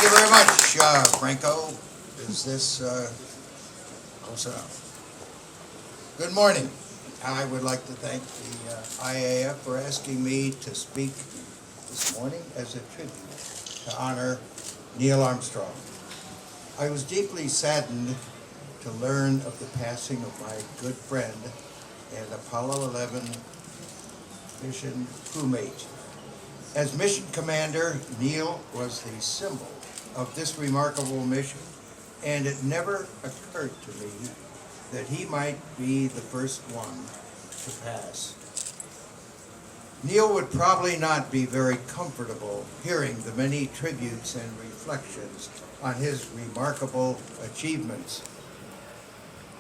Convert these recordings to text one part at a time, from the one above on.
you very much, Franco. Is this close enough? Good morning. I would like to thank the IAF for asking me to speak this morning as a tribute to honor Neil Armstrong. I was deeply saddened to learn of the passing of my good friend and Apollo 11 mission crewmate. As mission commander, Neil was the symbol of this remarkable mission, and it never occurred to me that he might be the first one to pass. Neil would probably not be very comfortable hearing the many tributes and reflections on his remarkable achievements,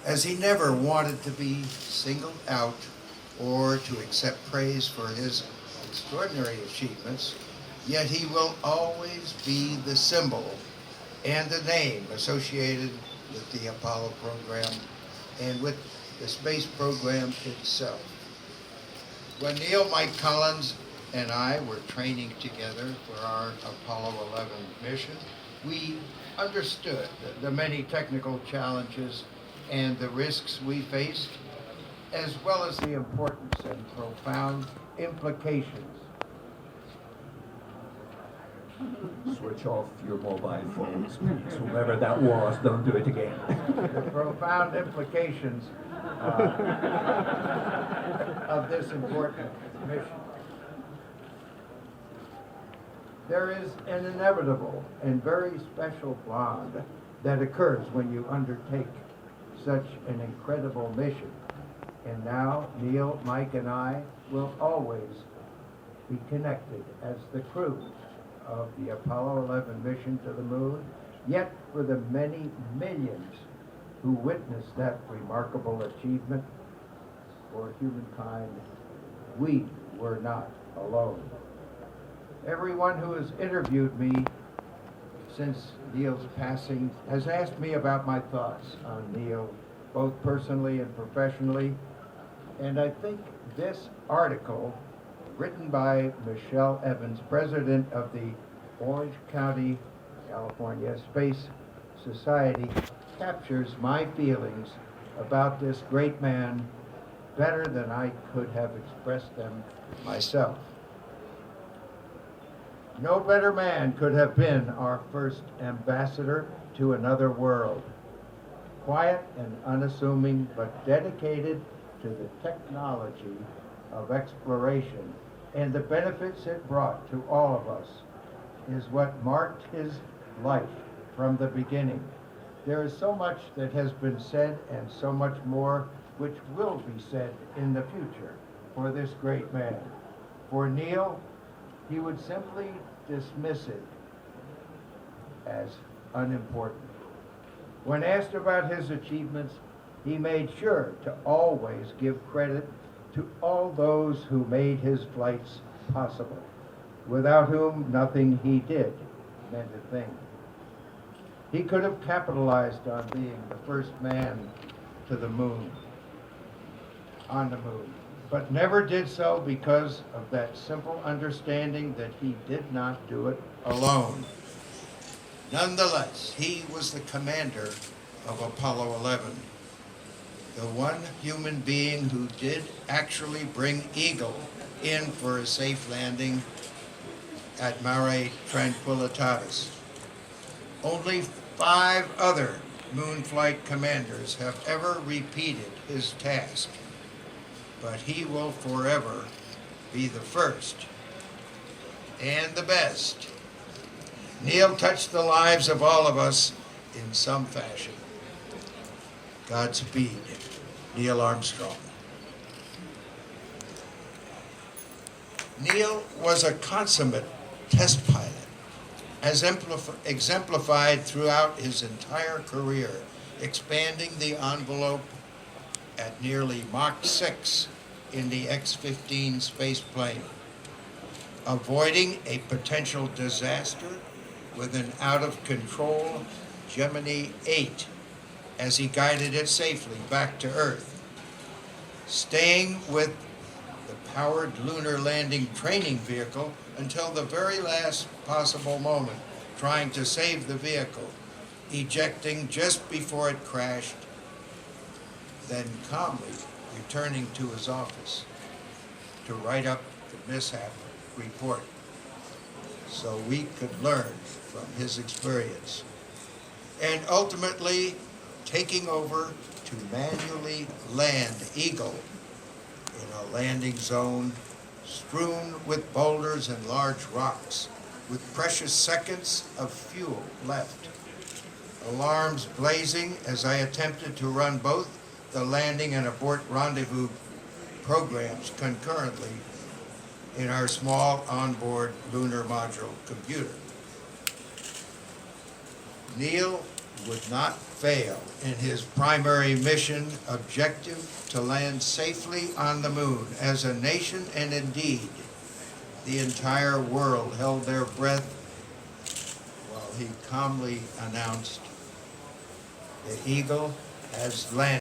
as he never wanted to be singled out or to accept praise for his extraordinary achievements, yet he will always be the symbol and the name associated with the Apollo program and with the space program itself. When Neil, Mike Collins, and I were training together for our Apollo 11 mission, we understood the many technical challenges and the risks we faced, as well as the importance and profound implications. Switch off your mobile phones, please. Whoever that was, don't do it again. The profound implications of this important mission. There is an inevitable and very special bond that occurs when you undertake such an incredible mission. And now, Neil, Mike, and I will always be connected as the crew of the Apollo 11 mission to the moon. Yet, for the many millions who witnessed that remarkable achievement for humankind, we were not alone. Everyone who has interviewed me since Neil's passing has asked me about my thoughts on Neil, both personally and professionally. And I think this article, written by Michelle Evans, president of the Orange County, California Space Society, captures my feelings about this great man better than I could have expressed them myself. No better man could have been our first ambassador to another world. Quiet and unassuming, but dedicated to the technology of exploration and the benefits it brought to all of us is what marked his life from the beginning. There is so much that has been said and so much more which will be said in the future for this great man. For Neil, he would simply dismiss it as unimportant. When asked about his achievements, he made sure to always give credit to all those who made his flights possible, without whom nothing he did meant a thing. He could have capitalized on being the first man to the moon, on the moon, but never did so because of that simple understanding that he did not do it alone. Nonetheless, he was the commander of Apollo 11, the one human being who did actually bring Eagle in for a safe landing at Mare Tranquillitatis. Only 5 other moon flight commanders have ever repeated his task, but he will forever be the first and the best. Neil touched the lives of all of us in some fashion. Godspeed, Neil Armstrong. Neil was a consummate test pilot, as exemplified throughout his entire career, expanding the envelope at nearly Mach 6 in the X-15 spaceplane, avoiding a potential disaster with an out-of-control Gemini 8 as he guided it safely back to Earth, staying with the powered lunar landing training vehicle until the very last possible moment trying to save the vehicle, ejecting just before it crashed, then calmly returning to his office to write up the mishap report so we could learn from his experience, and ultimately taking over to manually land Eagle in a landing zone strewn with boulders and large rocks, with precious seconds of fuel left. Alarms blazing as I attempted to run both the landing and abort rendezvous programs concurrently in our small onboard lunar module computer. Neil would not fail in his primary mission objective to land safely on the moon as a nation, and indeed the entire world held their breath while he calmly announced, "The Eagle has landed."